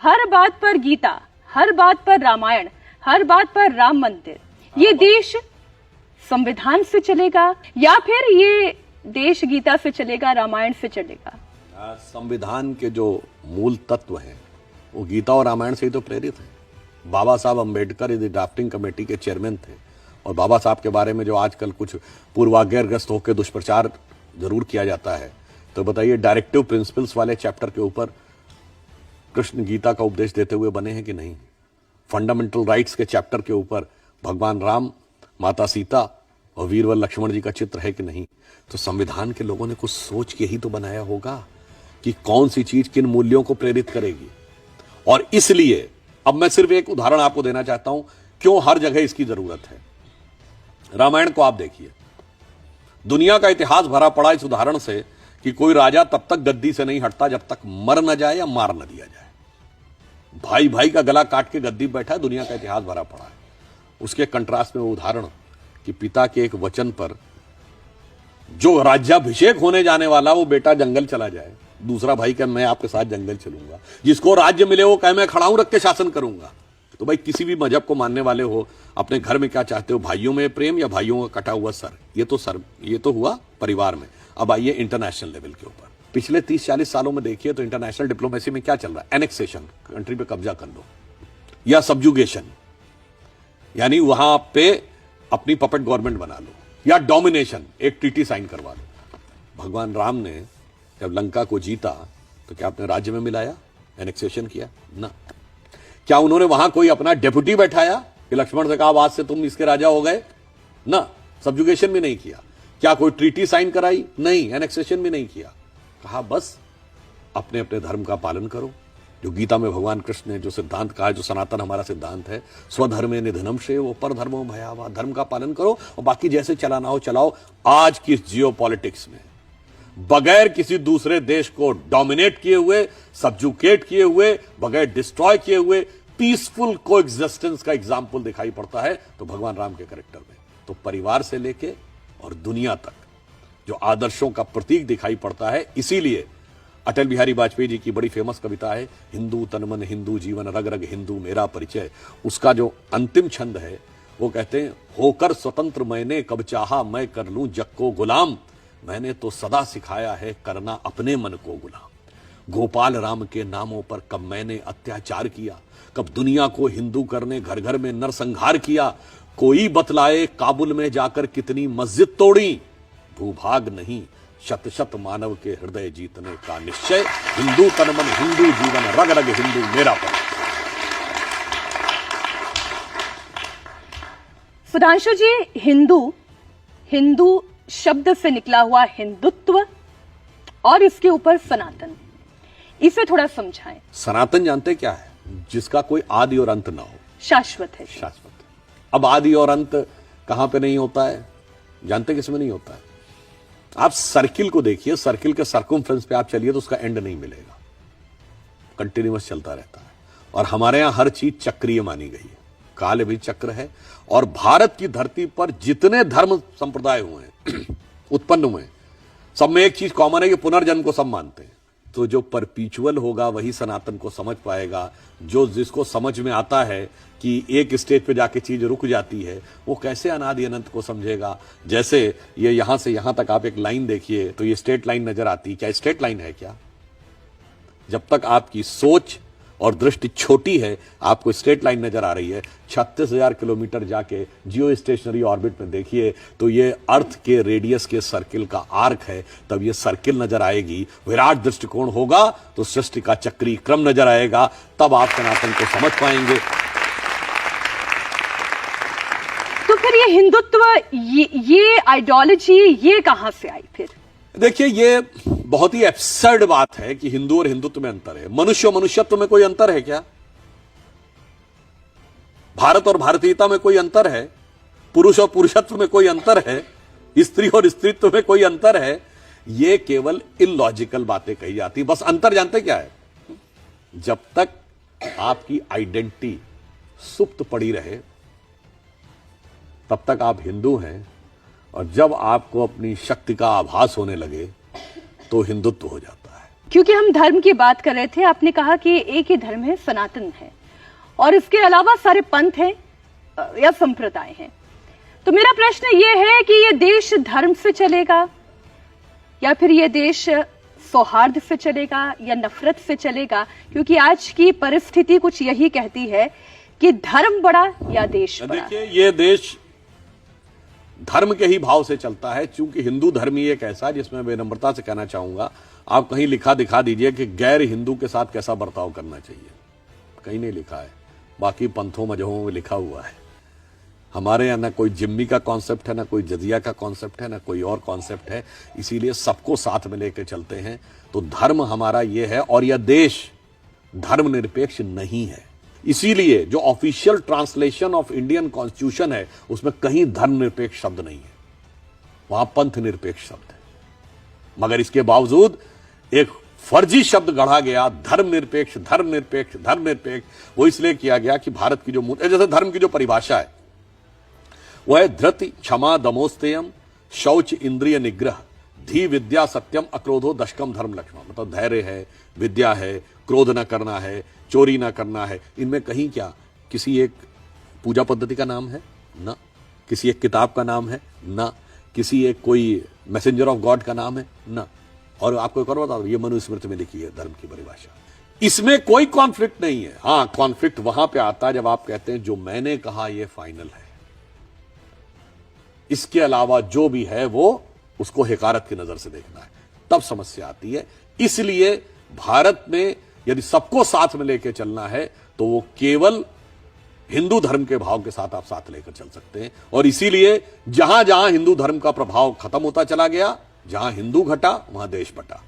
हर बात पर गीता, हर बात पर रामायण, हर बात पर राम मंदिर। ये देश संविधान से चलेगा या फिर ये देश गीता से चलेगा, रामायण से चलेगा? संविधान के जो मूल तत्व हैं वो गीता और रामायण से ही तो प्रेरित हैं। बाबा साहब अंबेडकर इस ड्राफ्टिंग कमेटी के चेयरमैन थे और बाबा साहब के बारे में जो आजकल कुछ पूर्वाग्रहग्रस्त होकर दुष्प्रचार जरूर किया जाता है, तो बताइए डायरेक्टिव प्रिंसिपल्स वाले चैप्टर के ऊपर कृष्ण गीता का उपदेश देते हुए बने हैं कि नहीं? फंडामेंटल राइट्स के चैप्टर के ऊपर भगवान राम, माता सीता और वीरवर लक्ष्मण जी का चित्र है कि नहीं? तो संविधान के लोगों ने कुछ सोच के ही तो बनाया होगा कि कौन सी चीज किन मूल्यों को प्रेरित करेगी। और इसलिए अब मैं सिर्फ एक उदाहरण आपको देना चाहता हूं क्यों हर जगह इसकी जरूरत है। रामायण को आप देखिए, दुनिया का इतिहास भरा पड़ा इस उदाहरण से कि कोई राजा तब तक गद्दी से नहीं हटता जब तक मर न जाए या मार न दिया जाए। भाई भाई का गला काट के गद्दी बैठा है, दुनिया का इतिहास भरा पड़ा है। उसके कंट्रास्ट में वो उदाहरण कि पिता के एक वचन पर जो राज्याभिषेक होने जाने वाला वो बेटा जंगल चला जाए, दूसरा भाई कहे मैं आपके साथ जंगल चलूंगा, जिसको राज्य मिले वो कहे मैं खड़ा हूं रख के शासन करूंगा। तो भाई किसी भी मजहब को मानने वाले हो, अपने घर में क्या चाहते हो, भाइयों में प्रेम या भाइयों का कटा हुआ सर? ये तो हुआ परिवार में। अब आइए इंटरनेशनल लेवल के ऊपर। पिछले 30-40 सालों में देखिए तो इंटरनेशनल डिप्लोमेसी में क्या चल रहा है? एनेक्सेशन, कंट्री पे कब्जा कर लो, या सब्जुगेशन यानी वहां पे अपनी पपेट गवर्नमेंट बना लो, या डोमिनेशन, एक ट्रीटी साइन करवा लो। भगवान राम ने जब लंका को जीता तो क्या अपने राज्य में मिलाया, एनेक्सेशन किया? ना। क्या उन्होंने वहां कोई अपना डेप्यूटी बैठाया कि लक्ष्मण से कहा आज से तुम इसके राजा हो गए? ना। सब्जुगेशन भी नहीं किया। क्या कोई ट्रीटी साइन कराई? नहीं। एनेक्सेशन भी नहीं किया। कहा बस अपने अपने धर्म का पालन करो। जो गीता में भगवान कृष्ण ने जो सिद्धांत कहा, जो सनातन हमारा सिद्धांत है, स्वधर्मे निधनम श्रेय, वो पर धर्मो भयावह, धर्म का पालन करो और बाकी जैसे चलाना हो चलाओ। आज की जियो पॉलिटिक्स में बगैर किसी दूसरे देश को डोमिनेट किए हुए, सब्जुकेट किए हुए, बगैर डिस्ट्रॉय किए हुए पीसफुल कोएग्जिस्टेंस का एग्जाम्पल दिखाई पड़ता है तो भगवान राम के कैरेक्टर में। तो परिवार से लेके और दुनिया तक जो आदर्शों का प्रतीक दिखाई पड़ता है। इसीलिए अटल बिहारी वाजपेयी जी की बड़ी फेमस कविता है, हिंदू तन मन हिंदू जीवन, रग रग हिंदू मेरा परिचय। उसका जो अंतिम छंद है वो कहते हैं, होकर स्वतंत्र मैंने कब चाहा मैं कर लूं जग को गुलाम, मैंने तो सदा सिखाया है करना अपने मन को गुलाम। गोपाल राम के नामों पर कब मैंने अत्याचार किया, कब दुनिया को हिंदू करने घर घर में नरसंहार किया। कोई बतलाए काबुल में जाकर कितनी मस्जिद तोड़ी, भूभाग नहीं शत शत मानव के हृदय जीतने का निश्चय। हिंदू तन मन हिंदू जीवन, रग रग हिंदू मेरा परिचय। सुधांशु जी, हिंदू शब्द से निकला हुआ हिंदुत्व और इसके ऊपर सनातन, इसे थोड़ा समझाएं। सनातन जानते क्या है? जिसका कोई आदि और अंत ना हो, शाश्वत है। शाश्वत। अब आदि और अंत कहां पे नहीं होता है? जानते किसमें नहीं होता है? आप सर्किल को देखिए, सर्किल के सर्कमफ्रेंस पे आप चलिए तो उसका एंड नहीं मिलेगा, कंटिन्यूअस चलता रहता है। और हमारे यहां हर चीज चक्रीय मानी गई है, काल भी चक्र है। और भारत की धरती पर जितने धर्म संप्रदाय हुए हैं उत्पन्न हुए, सब में एक चीज कॉमन है कि पुनर्जन्म को सब मानते हैं। तो जो परपीचुअल होगा वही सनातन को समझ पाएगा। जो जिसको समझ में आता है कि एक स्टेज पे जाके चीज रुक जाती है, वो कैसे अनादि अनंत को समझेगा? जैसे ये यहां से यहां तक आप एक लाइन देखिए तो ये स्ट्रेट लाइन नजर आती है। क्या स्ट्रेट लाइन है क्या? जब तक आपकी सोच और दृष्टि छोटी है, आपको स्ट्रेट लाइन नजर आ रही है। 36,000 किलोमीटर जाके जियो स्टेशनरी ऑर्बिट में देखिए तो ये अर्थ के रेडियस के सर्किल का आर्क है, तब ये सर्किल नजर आएगी। विराट दृष्टिकोण होगा तो सृष्टि का चक्री क्रम नजर आएगा, तब आप सनातन को समझ पाएंगे। तो फिर ये हिंदुत्व, ये आइडियोलॉजी, ये कहां से आई फिर? देखिए, ये बहुत ही एब्सर्ड बात है कि हिंदू और हिंदुत्व में अंतर है। मनुष्य और मनुष्यत्व में कोई अंतर है क्या? भारत और भारतीयता में कोई अंतर है? पुरुष और पुरुषत्व में कोई अंतर है? स्त्री और स्त्रीत्व में कोई अंतर है? ये केवल इलॉजिकल बातें कही जाती। बस अंतर जानते क्या है? जब तक आपकी आइडेंटिटी सुप्त पड़ी रहे तब तक आप हिंदू हैं, और जब आपको अपनी शक्ति का आभास होने लगे तो हिंदुत्व हो जाता है। क्योंकि हम धर्म की बात कर रहे थे, आपने कहा कि एक ही धर्म है, सनातन है, और इसके अलावा सारे पंथ हैं या संप्रदाय हैं। तो मेरा प्रश्न ये है कि ये देश धर्म से चलेगा या फिर ये देश सौहार्द से चलेगा या नफरत से चलेगा? क्योंकि आज की परिस्थिति कुछ यही कहती है कि धर्म बड़ा या देश बड़ा। देखिए, ये देश धर्म के ही भाव से चलता है, क्योंकि हिंदू धर्म ही एक ऐसा है जिसमें विनम्रता से कहना चाहूंगा, आप कहीं लिखा दिखा दीजिए कि गैर हिंदू के साथ कैसा बर्ताव करना चाहिए, कहीं नहीं लिखा है। बाकी पंथों मजहबों में लिखा हुआ है। हमारे यहाँ ना कोई जिम्मी का कॉन्सेप्ट है, ना कोई जजिया का कॉन्सेप्ट है, ना कोई और कॉन्सेप्ट है, इसीलिए सबको साथ में लेकर चलते हैं। तो धर्म हमारा ये है, और यह देश धर्मनिरपेक्ष नहीं है। इसीलिए जो official translation of Indian constitution है उसमें कहीं धर्मनिरपेक्ष शब्द नहीं है, वहां पंथ निरपेक्ष शब्द है। मगर इसके बावजूद एक फर्जी शब्द गढ़ा गया, धर्मनिरपेक्ष धर्मनिरपेक्ष धर्मनिरपेक्ष। वो इसलिए किया गया कि भारत की जो जैसे धर्म की जो परिभाषा है वह है धृति क्षमा दमोस्तेयम शौच इंद्रिय निग्रह धी विद्या सत्यम अक्रोधो दशकम धर्म लक्ष्मण। मतलब धैर्य है, विद्या है, क्रोध न करना है, चोरी ना करना है। इनमें कहीं क्या किसी एक पूजा पद्धति का नाम है? ना। किसी एक किताब का नाम है? ना। किसी एक कोई मैसेंजर ऑफ गॉड का नाम है? ना। और आपको एक और बता दो, ये मनुस्मृति में लिखी है धर्म की परिभाषा। इसमें कोई कॉन्फ्लिक्ट नहीं है। हां, कॉन्फ्लिक्ट वहां पे आता है जब आप कहते हैं जो मैंने कहा ये फाइनल है, इसके अलावा जो भी है वो उसको हिकारत की नजर से देखना है, तब समस्या आती है। इसलिए भारत में यदि सबको साथ में लेकर चलना है तो वो केवल हिंदू धर्म के भाव के साथ आप साथ लेकर चल सकते हैं। और इसीलिए जहां जहां हिंदू धर्म का प्रभाव खत्म होता चला गया, जहां हिंदू घटा वहां देश बटा।